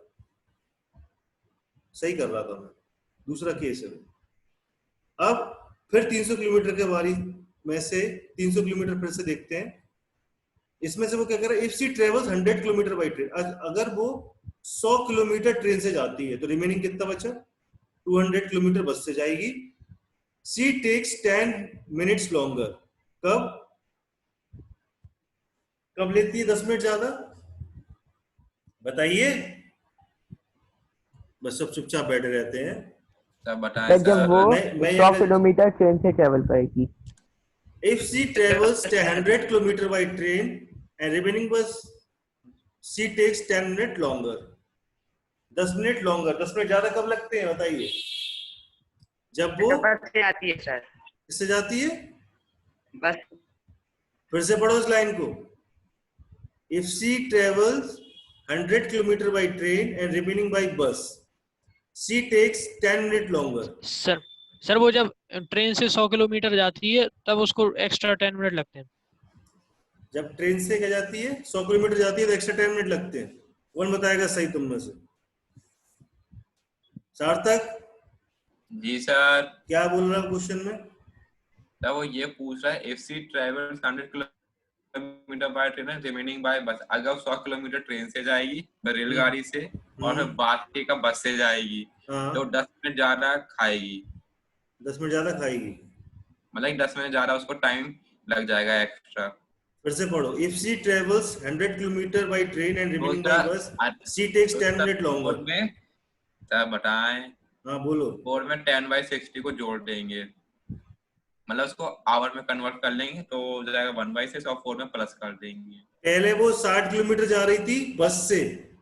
सही कर रहा था मैं, दूसरा केस है। अब फिर 300 किलोमीटर के बारी में से 300 किलोमीटर फिर से देखते हैं, इसमें से वो क्या कर रहा है, if she travels 100 kilometre by train, अगर वो 100 किलोमीटर ट्रेन से जाती है तो रिमेनिंग कितना बचा, 200 किलोमीटर बस से जाएगी। सी टेक्स 10 मिनट्स लॉन्गर, कब लेती है 10 मिनट ज्यादा, बताइए, बस सब चुपचाप बैठे रहते हैं। सब बताएं जब वो मैं 100 किलोमीटर ट्रेन से ट्रेवल करेगी। If she travels 100 kilometer by train and remaining bus, she takes 10 minutes longer. 10 minute longer, 10 minute ज्यादा कब लगते हैं बताइए, जब वो बस से आती है सर। किससे जाती है, बस। फिर से पढ़ो इस लाइन को। If she travels 100 kilometer by train and remaining by bus, she takes 10 minutes longer. Sir वो जब ट्रेन से 100 किलोमीटर जाती है तब उसको एक्स्ट्रा 10 मिनट लगते हैं। जब ट्रेन से क्या जाती है 100 किलोमीटर जाती है तो एक्स्ट्रा 10 मिनट लगते हैं। कौन बताएगा सही तुम में से, सार्थक? जी सर। क्या बोल रहा है क्वेश्चन में? सर वो ये पूछ रहा है if she travels 100 kilometre by train remaining by bus, अगर 100 किलोमीटर ट्रेन से जाएगी रेलगाड़ी से और फिर बाकी का बस से जाएगी तो 10 मिनट ज्यादा खाएगी। 10 मिनट ज्यादा खाएगी, मतलब 10 मिनट ज्यादा उसको टाइम लग जाएगा एक्स्ट्रा। फिर से पढ़ो। If she travels 100 kilometre by train and remaining by bus, she takes 10 minute longer. में सर बताएं। हाँ बोलो। 4 में 10/60 को जोड़ देंगे, मतलब उसको आवर में कन्वर्ट कर लेंगे तो हो जाएगा 1/6 और 4 में प्लस कर देंगे। पहले वो 60 किलोमीटर जा रही थी बस से,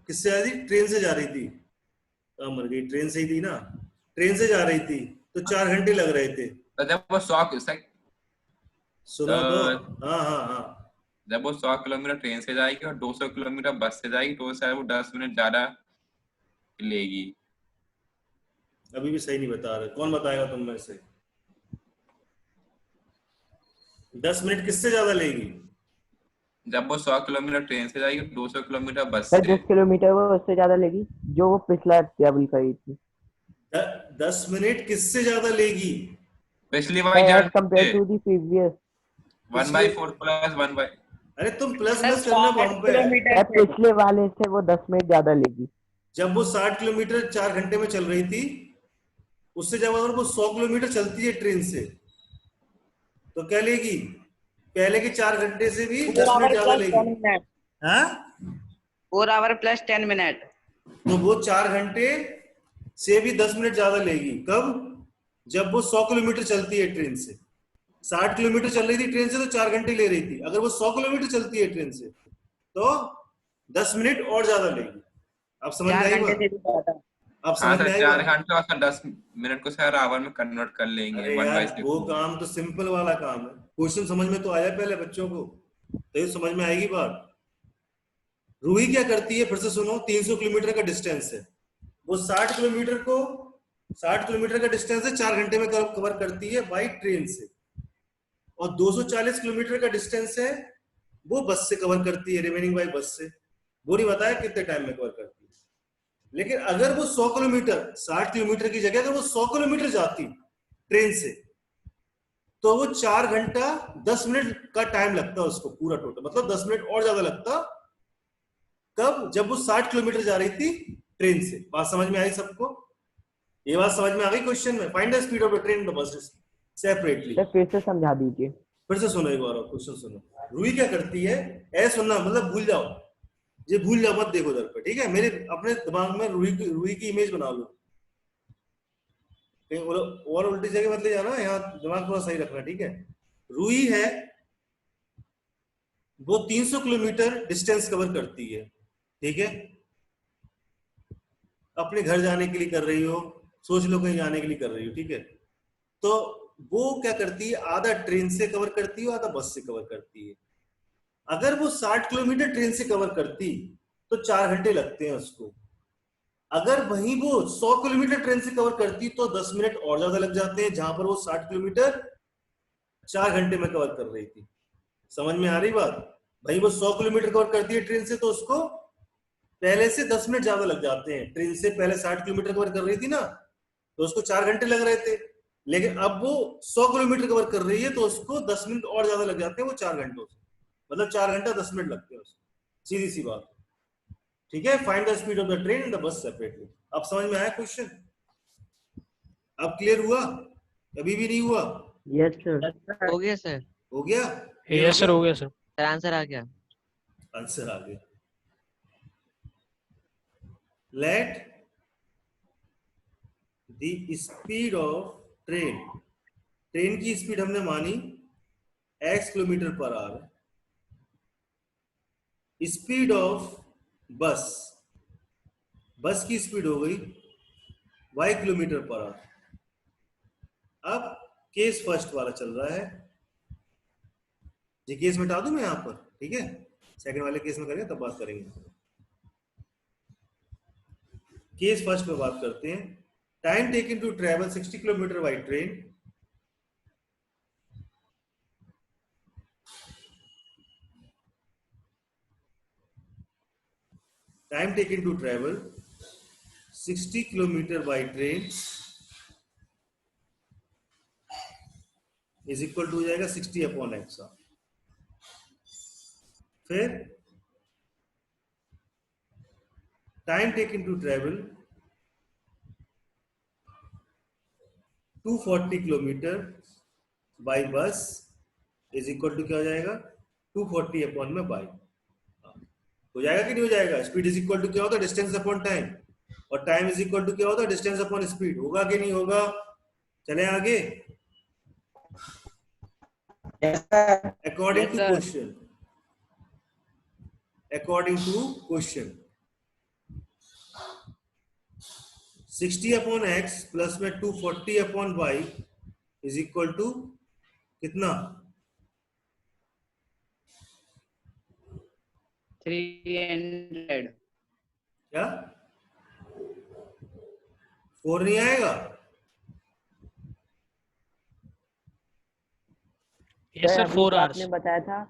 किससे जा रही थी, ट्रेन से जा रही थी, मर गई, ट्रेन से ही थी ना, ट्रेन से जा रही थी तो 4 घंटे लग रहे थे। तो जब वो 100 सुनो तो, हाँ जब वो 100 किलोमीटर ट्रेन से जाएगी और 200 किलोमीटर बस से जाएगी तो शायद वो 10 मिनट ज्यादा लेगी। अभी भी सही नहीं बता रहे, कौन बताएगा तुम में से? 10 मिनट किससे ज्यादा लेगी? जब वो 100 किलोमीटर ट्रेन से जाएगी 200 किलोमीटर बस से। 10 किलोमीटर वो उससे ज्यादा लेगी जो वो पिछला ट्रेवल करी थी। 10 मिनट किससे ज्यादा लेगी? पिछली बार compare to the previous 1/4 plus 1/, अरे तुम प्लस करना वहां पे, पिछले वाले से वो 10 मिनट ज्यादा लेगी। जब वो 60 किलोमीटर 4 घंटे में चल रही थी, उससे जब अगर वो 100 किलोमीटर चलती है ट्रेन से तो क्या लेगी? पहले के 4 घंटे से भी 10 मिनट ज्यादा लेगी। हाँ 4 आवर प्लस 10 मिनट, तो वो 4 घंटे से भी 10 मिनट ज्यादा लेगी। कब? जब वो 100 किलोमीटर चलती है ट्रेन से। 60 किलोमीटर चल रही थी ट्रेन से तो 4 घंटे ले रही थी, अगर वो 100 किलोमीटर चलती है ट्रेन से तो 10 मिनट और ज्यादा लेगी। अब समझ में आई बात? अब समझ में आई? 4 घंटे और 10 मिनट को सर आवर में कन्वर्ट कर लेंगे। अरे यार वो काम तो सिंपल वाला काम है, क्वेश्चन समझ में तो आया पहले बच्चों को, तो ये समझ में आएगी बात। रूही क्या करती है, फिर से सुनो। 300 किलोमीटर का डिस्टेंस है, वो 60 किलोमीटर का डिस्टेंस है 4 घंटे में कवर करती है बाई ट्रेन से, और 240 किलोमीटर का डिस्टेंस है वो बस से कवर करती है, रिमेनिंग बाई बस से। वो नहीं बताया कितने टाइम में कवर करती है। लेकिन अगर वो 100 किलोमीटर, 60 किलोमीटर की जगह अगर वो 100 किलोमीटर जाती ट्रेन से तो वो 4 घंटा 10 मिनट का टाइम लगता है उसको पूरा टोटल, मतलब 10 मिनट और ज्यादा लगता। कब? जब वो 60 किलोमीटर जा रही थी ट्रेन से। बात समझ में आई सबको? ये बात समझ में आ गई क्वेश्चन में? Find the speed of the train in the bus separately. फिर से समझा दीजिए। फिर से सुनो एक बार और क्वेश्चन सुनो। रूही क्या करती है, ऐ सुनना मतलब भूल जाओ, ये भूल जाओ मत, देखो उधर पे, ठीक है? मेरे अपने दिमाग में रूही की इमेज बना लो। कहीं और उल्टी जगह मत ले जाना, यहाँ दिमाग थोड़ा सही रखना, ठीक है। रूही है, वो 300 किलोमीटर डिस्टेंस कवर करती है, ठीक है। अपने घर जाने के लिए कर रही हो, सोच लो कहीं जाने के लिए कर रही हो, ठीक है। तो वो क्या करती है, आधा ट्रेन से कवर करती है, आधा बस से कवर करती है। अगर वो 60 किलोमीटर ट्रेन से कवर करती तो 4 घंटे लगते हैं उसको। अगर वहीं वो 100 किलोमीटर ट्रेन से कवर करती तो 10 मिनट और ज्यादा लग जाते हैं, जहां पर वो 60 किलोमीटर 4 घंटे में कवर कर रही थी। समझ में आ रही बात? भाई वो 100 किलोमीटर कवर करती है ट्रेन से, तो उसको पहले से 10 मिनट ज्यादा लग जाते हैं। ट्रेन से पहले 60 किलोमीटर कवर कर रही थी ना, तो उसको 4 घंटे लग रहे थे, लेकिन अब वो 100 किलोमीटर कवर कर रही है तो उसको 10 मिनट और ज्यादा लग जाते हैं वो 4 घंटों से, मतलब 4 घंटा 10 मिनट लगते हैं उसको, सीधी सी बात, ठीक है। Find the speed of the train and the bus separately. अब समझ में आया क्वेश्चन? अब क्लियर हुआ? अभी भी नहीं हुआ? Yes sir. हो गया सर। हो गया? यस सर, हो गया सर। सर आंसर आ गया। आंसर आ गया। Let the speed of train, train की स्पीड हमने मानी x kilometre per hour, speed of बस, बस की स्पीड हो गई y किलोमीटर पर आवर। अब केस फर्स्ट वाला चल रहा है, ये केस मिटा दूं मैं यहां पर, ठीक है। सेकंड वाले केस में करेंगे तब बात करेंगे। केस फर्स्ट पे बात करते हैं। Time taken to travel 60 kilometre by train, time taken to travel 60 kilometre by train is equal to हो जाएगा 60 अपॉन एक्स। फिर time taken to travel 240 kilometre by bus is equal to क्या हो जाएगा, 240 अपॉन में बाई। हो जाएगा कि नहीं हो जाएगा? स्पीड इज इक्वल टू क्या होता है, डिस्टेंस अपॉन टाइम, और टाइम इज इक्वल टू क्या होता है, डिस्टेंस अपॉन स्पीड। होगा कि नहीं होगा? चले आगे। According to question, according to question 60 upon x plus में 240 upon y is equal to कितना? 300। क्या 4 नहीं आएगा? यस सर, अभी 4 तो आवर्स। आपने बताया था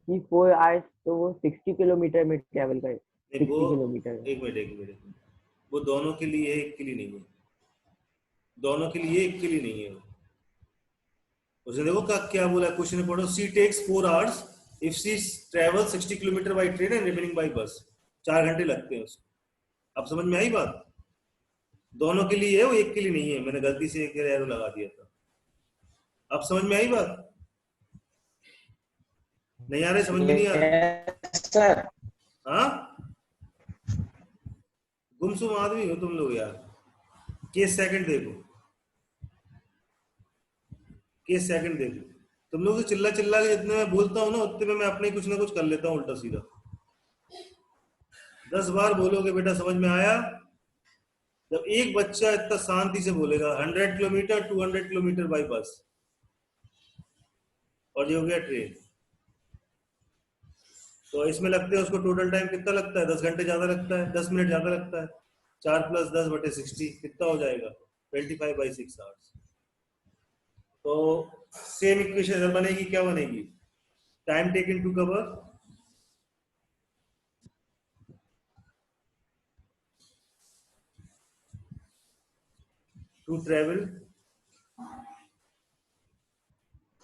कि 4 आवर्स, तो वो 60 किलोमीटर में ट्रेवल करे, 60 वो किलोमीटर। एक मिनट, वो दोनों के लिए, एक के लिए नहीं है, दोनों के लिए, एक के लिए नहीं है। उसने देखो क्या बोला क्वेश्चन में, पढ़ो। She takes 4 hours if she travel 60 kilometre by train and remaining by bus. 4 घंटे लगते हैं उसको। अब समझ में आई बात? दोनों के लिए है वो, एक के लिए नहीं है। मैंने गलती से एक एरो लगा दिया था। अब समझ में आई बात? नहीं आ रही? समझ में नहीं आ रही सर? हाँ, गुमसुम आदमी हो तुम लोग यार। केस सेकंड देखो, केस सेकंड देखो। तुम लोग चिल्ला चिल्ला के जितने मैं बोलता हूँ ना, उतने में मैं अपने कुछ ना कुछ कर लेता हूँ उल्टा सीधा। 10 बार बोलोगे बेटा समझ में आया? जब एक बच्चा इतना शांति से बोलेगा 100 किलोमीटर 200 किलोमीटर बाई बस, और ये हो गया ट्रेन, तो इसमें लगते हैं उसको टोटल टाइम कितना लगता है? 10 घंटे ज्यादा लगता है, 10 मिनट ज्यादा लगता है। 4 + 10 बटे 60 कितना हो जाएगा? 25/6 आवर्स। तो सेम इक्वेशन इधर बनेगी, क्या बनेगी? Time taken to cover to travel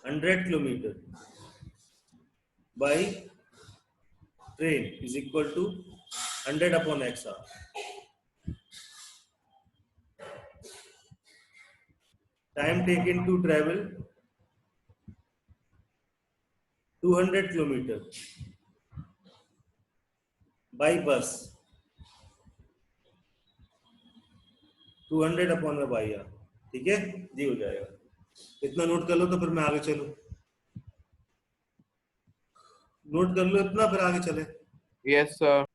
100 kilometre by train is equal to 100 upon x hour. Time taken to travel 200 kilometre by bus 200 upon में बाई आर। ठीक है जी, हो जाएगा। इतना नोट कर लो तो फिर मैं आगे चलूं। नोट कर लो इतना, फिर आगे चले। Yes sir.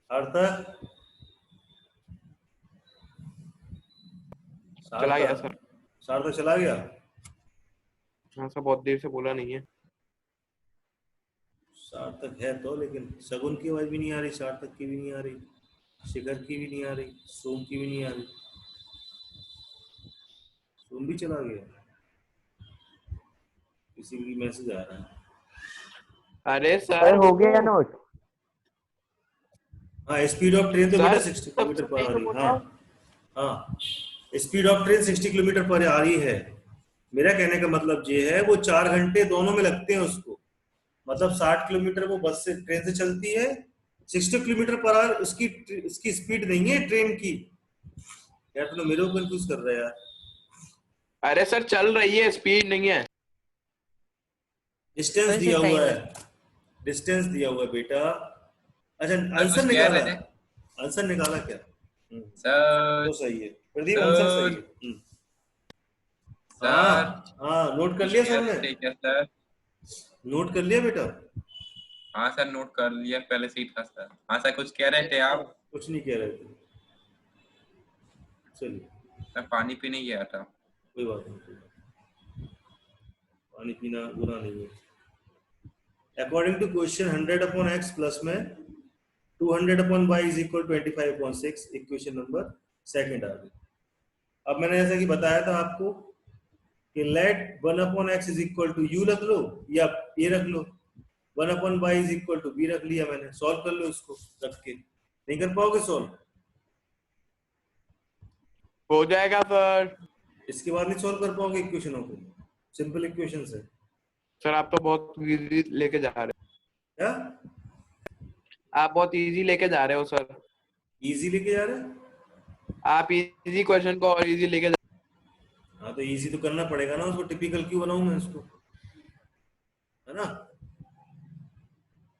सार्थक, चला गया सर। सार्थक चला गया। हाँ सर, बहुत देर से बोला नहीं है। सार्थक है तो, लेकिन शगुन की आवाज भी नहीं आ रही, सार्थक की भी नहीं आ रही, शिखर की भी नहीं आ रही, सोम की भी नहीं आ रही। सोम भी चला गया, किसी की मैसेज आ रहा है। अरे सर सर हो गया नोट? हाँ, स्पीड ऑफ ट्रेन तो बेटा सर 60 किलोमीटर पर आ रही है। हाँ हाँ, स्पीड ऑफ ट्रेन 60 किलोमीटर पर आ रही है। मेरा कहने का मतलब ये है, वो 4 घंटे दोनों में लगते हैं उसको। मतलब 60 किलोमीटर वो बस से, ट्रेन से चलती है, 60 किलोमीटर पर आवर उसकी स्पीड नहीं है ट्रेन की। यार तुम मेरे को कंफ्यूज कर रहे हैं यार। अरे सर चल रही है, स्पीड नहीं है। डिस्टेंस वैसे दिया हुआ time है, डिस्टेंस दिया हुआ है बेटा। अच्छा, सर आंसर कुछ कह निकाला, रहे थे आंसर निकाला क्या? सर? तो सही है प्रदीप, आंसर सही है। हाँ सर हाँ, नोट कर कुछ लिया कह सबने? रहे थे क्या सर? नोट कर लिया बेटा? हाँ सर, नोट कर लिया पहले से ही था सर। हाँ सर, कुछ कह रहे थे आप? कुछ नहीं कह रहे थे, चलिए मैं पानी पीने गया था। कोई बात नहीं, पानी पीना बुरा नहीं है। According to question 100 upon x plus में 200 upon y is equal 25/6, equation number second आ गई। अब मैंने जैसा कि बताया था आपको कि let 1 upon x is equal to u रख लो या a रख लो, 1 upon y is equal to b रख लिया मैंने। सॉल्व कर लो इसको रख के। नहीं कर पाओगे सॉल्व? हो जाएगा सर। इसके बाद नहीं सॉल्व कर पाओगे इक्वेशनों को? सिंपल इक्वेशन है। सर आप तो बहुत इजी लेके जा रहे क्या हो, आप बहुत इजी लेके जा रहे हो सर। इजी लेके जा रहे हैं? आप इजी क्वेश्चन को और इजी लेके हाँ तो इजी तो करना पड़ेगा ना उसको, टिपिकल क्यों बनाऊं मैं इसको, है ना?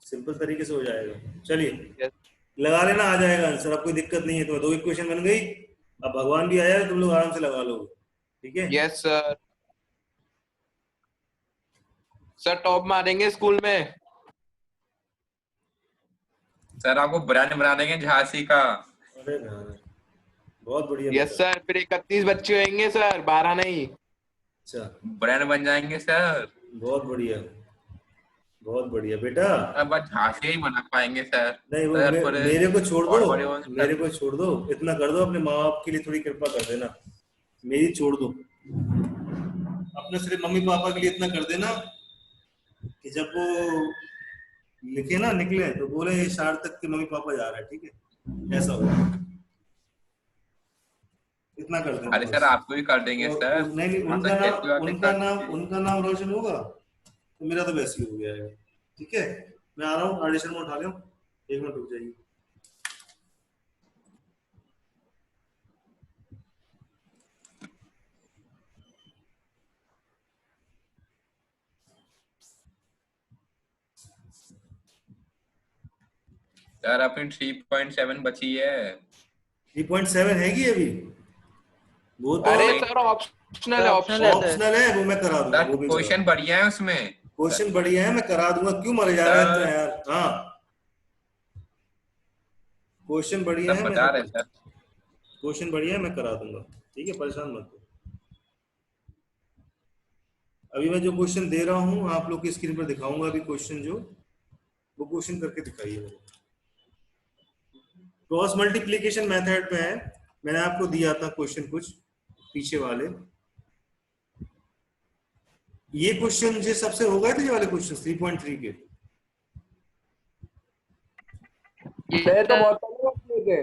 सिंपल तरीके से हो जाएगा। चलिए लगा लेना, आ जाएगा आंसर, अब कोई दिक्कत नहीं है। तो 2 इक्वेशन बन गई, अब भगवान भी आया है, तुम लोग आराम से लगा लोगे। ठीक है? Yes sir. सर टॉप मारेंगे स्कूल में। सर आपको ब्रांड बना देंगे झांसी का। अरे ना, बहुत बढ़िया यस बेटा। सर, फिर 31 बच्चे होंगे सर, 12 नहीं। अच्छा, ब्रांड बन जाएंगे सर। बहुत बढ़िया, बहुत बढ़िया बेटा। अब बस झांसी ही बना पाएंगे सर। नहीं वो सर पूरे मेरे को छोड़ और दो, बड़े होंगे सर। मेरे को छोड़ दो, इतना कर दो, अपने माँ बाप के लिए थोड़ी कृपा कर देना, मेरी छोड़ दो। अपने सिर्फ मम्मी पापा के लिए इतना कर देना कि जब वो लिखे ना, निकले तो बोले ये सार्थक के मम्मी पापा जा रहे हैं। ठीक है, ऐसा होगा, इतना कर देना अरे बस। सर आपको भी कर देंगे और सर। नहीं नहीं, हाँ उनका सर, कैसी नाम, बातें उनका करते नाम, हैं। उनका नाम रोशन होगा तो मेरा तो वैसे ही हो गया है। ठीक है, मैं आ रहा हूँ, ऑडिशन में उठा लो, 1 मिनट रुक जाइए। सर अपनी 3.7 बची है। 3.7 है कि अभी? वो तो अरे सर ऑप्शनल है, ऑप्शनल है सर। ऑप्शनल है, वो मैं करा दूंगा, सर वो भी क्वेश्चन बढ़िया है उसमें। क्वेश्चन बढ़िया है, मैं करा दूंगा। क्यों मर जा रहा है इतना यार? हाँ, क्वेश्चन बढ़िया सब है, बता रहे मैं सर। क्वेश्चन बढ़िया है, मैं करा दूंगा। ठीक है, परेशान मत हो। अभी मैं जो क्वेश्चन दे रहा हूँ आप लोग की स्क्रीन पर दिखाऊंगा अभी क्वेश्चन, जो वो क्वेश्चन करके दिखाइए मेरे। क्रॉस मल्टीप्लीकेशन मेथड पे है, मैंने आपको दिया था क्वेश्चन कुछ पीछे वाले। ये क्वेश्चन जो सबसे हो गए थे, ये वाले क्वेश्चन 3.3 के। ये तो बहुत पहले कर लिए थे,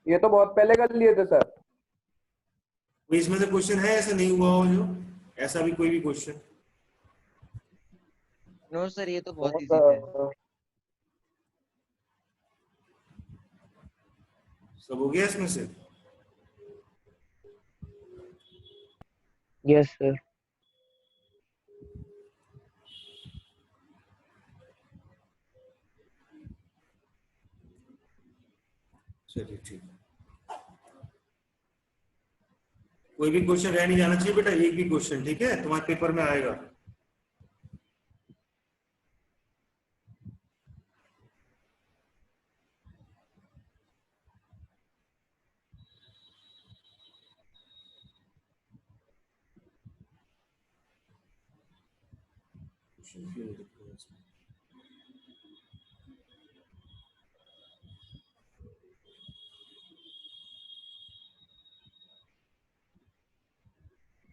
ये तो बहुत पहले कर लिए थे सर। तो इसमें से क्वेश्चन है ऐसा नहीं हुआ हो जो, ऐसा भी कोई भी क्वेश्चन? नो सर, ये तो बहुत इजी है। सब हो गया इसमें से? Yes sir. चलिए ठीक है, कोई भी क्वेश्चन रह नहीं जाना चाहिए बेटा, एक भी क्वेश्चन, ठीक है, तुम्हारे पेपर में आएगा।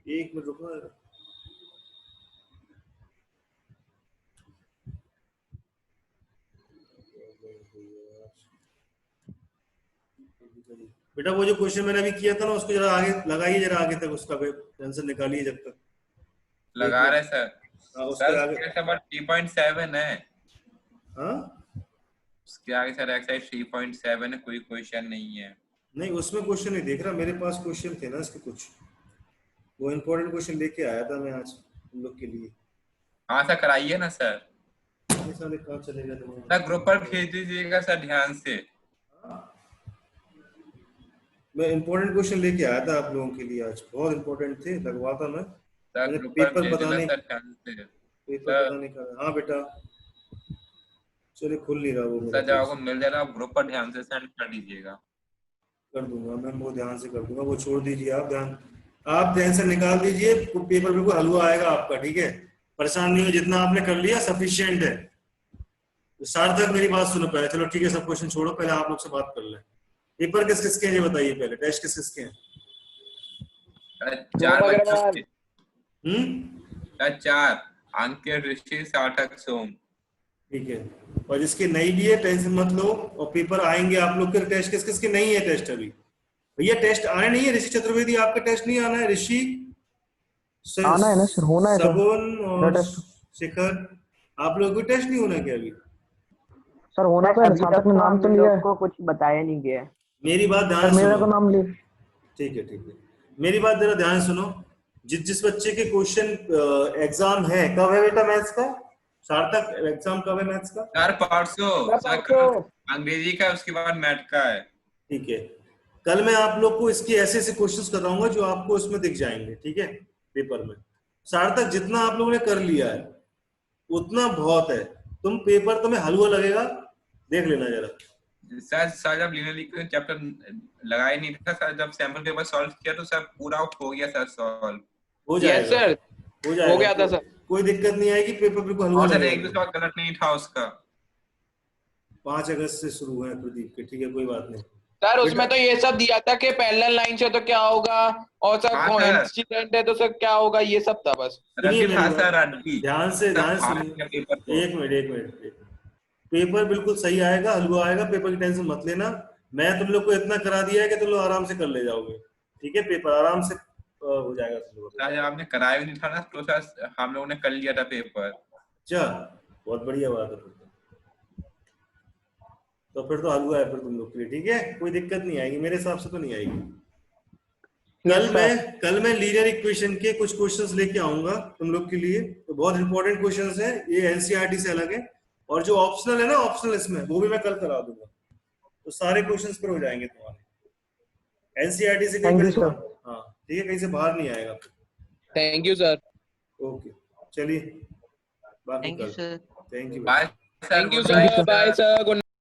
एक मिनट रुको। बेटा वो जो क्वेश्चन मैंने अभी किया था ना, उसको जरा आगे लगाइए, जरा आगे तक उसका आंसर निकालिए जब तक। लगा रहे सर। हाँ, उसके सर आगे। उसके नंबर 3.7 है। हाँ, उसके आगे सर एक्सरसाइज 3.7 है, कोई क्वेश्चन नहीं है। नहीं उसमें क्वेश्चन नहीं देख रहा, मेरे पास क्वेश्चन थे ना इसके कुछ, वो इम्पोर्टेंट क्वेश्चन लेके आया था मैं आज तुम लोग के लिए। हाँ सर कराइए ना सर। ये साले कहाँ चले गए तुम्हारे? सर ग्रुप पर भेज दीजिएगा सर ध्यान से। मैं इम्पोर्टेंट क्वेश्चन लेके आया था आप लोगों के लिए आज, बहुत इम्पोर्टेंट थे, लगवाता मैं। सर ग्रुप पर पेपर भेज पता देना नहीं, सर ध्यान से। पेपर पता नहीं कर। हाँ बेटा, चलिए खुल नहीं रहा वो मेरा। सर जब आपको मिल जाएगा आप ग्रुप पर ध्यान से सेंड कर दीजिएगा। कर दूंगा मैं, वो ध्यान से कर दूंगा, वो छोड़ दीजिए आप, आप ध्यान से निकाल दीजिए, पेपर बिल्कुल हलवा आएगा आपका, ठीक है, परेशान नहीं हो, जितना आपने कर लिया सफिशिएंट है। सार्थक मेरी बात सुनो पहले, चलो ठीक है सब क्वेश्चन छोड़ो, पहले आप लोग से बात कर लें। पेपर किस किसके हैं ये बताइए पहले, टेस्ट किस किसके हैं? 4 बच्चे। 4 अंकित, ऋषि, सार्थक, सोम। ठीक है, और जिसके नहीं भी है टेंशन मत लो, और पेपर आएंगे आप लोग के। टेस्ट किस किसके नहीं है टेस्ट अभी? भैया टेस्ट आने नहीं है, ऋषि चतुर्वेदी आपका टेस्ट नहीं आना है, ऋषि आना है ना सर, होना है सर। सगुन और शिखर, आप लोगों को टेस्ट नहीं होना क्या अभी? सर होना तो है, सार्थक ने नाम तो लिया है। को कुछ बताया नहीं गया। मेरी बात ध्यान मेरा सुनो, तो नाम लिया। ठीक है ठीक है, मेरी बात जरा ध्यान सुनो। जिस बच्चे के क्वेश्चन एग्जाम है, कब है बेटा मैथ्स का? सार्थक एग्जाम कब है मैथ्स का? सर परसों अंग्रेजी का, उसके बाद मैथ का है। ठीक है, कल मैं आप लोग को इसके ऐसे ऐसे क्वेश्चंस कराऊंगा जो आपको इसमें दिख जाएंगे, ठीक है, पेपर में। सार्थक जितना आप लोगों ने कर लिया है उतना बहुत है, तुम पेपर तुम्हें हलवा लगेगा, देख लेना जरा। सर जब लीनियर इक्वेशन चैप्टर लगाया नहीं था सर, जब सैंपल पेपर सॉल्व किया तो सर पूरा आउट हो गया सर, सॉल्व हो जाएगा। यस सर, हो जाएगा, हो गया था सर। कोई दिक्कत नहीं आएगी, पेपर बिल्कुल हलवा और सर लगेगा। एक दूसरा गलत नहीं था उसका। 5 अगस्त से शुरू है प्रदीप के, ठीक है, कोई बात नहीं सर। उसमें तो ये सब दिया था कि पैरेलल लाइन से तो क्या होगा, और सर कोइंसिडेंट है तो सर क्या होगा, ये सब था बस। ध्यान से सुनिए, एक मिनट, पेपर बिल्कुल सही आएगा, हलवा आएगा, पेपर की टेंशन मत लेना। मैं तुम लोग को इतना करा दिया है कि तुम लोग आराम से कर ले जाओगे, ठीक है, पेपर आराम से हो जाएगा तुम लोगों का। आपने कराया भी नहीं था ना, तो सर हम लोगों ने कर लिया था पेपर। अच्छा, बहुत बढ़िया बात है, तो फिर तो हलवा है फिर तुम लोग के लिए, ठीक है, कोई दिक्कत नहीं आएगी, मेरे हिसाब से तो नहीं आएगी। कल मैं लीनियर इक्वेशन के कुछ क्वेश्चंस लेके आऊंगा तुम लोग के लिए, तो बहुत इंपॉर्टेंट क्वेश्चंस हैं, ये एनसीईआरटी से अलग है, और जो ऑप्शनल है ना, ऑप्शनल इसमें वो भी मैं कल करा दूंगा, तो सारे क्वेश्चंस पर हो जाएंगे तुम्हारे। एनसीईआरटी से कहीं, हाँ ठीक है, कहीं से बाहर नहीं आएगा। Thank you sir. ओके, चलिए बाकी thank you sir. Thank you, bye sir, bye sir, good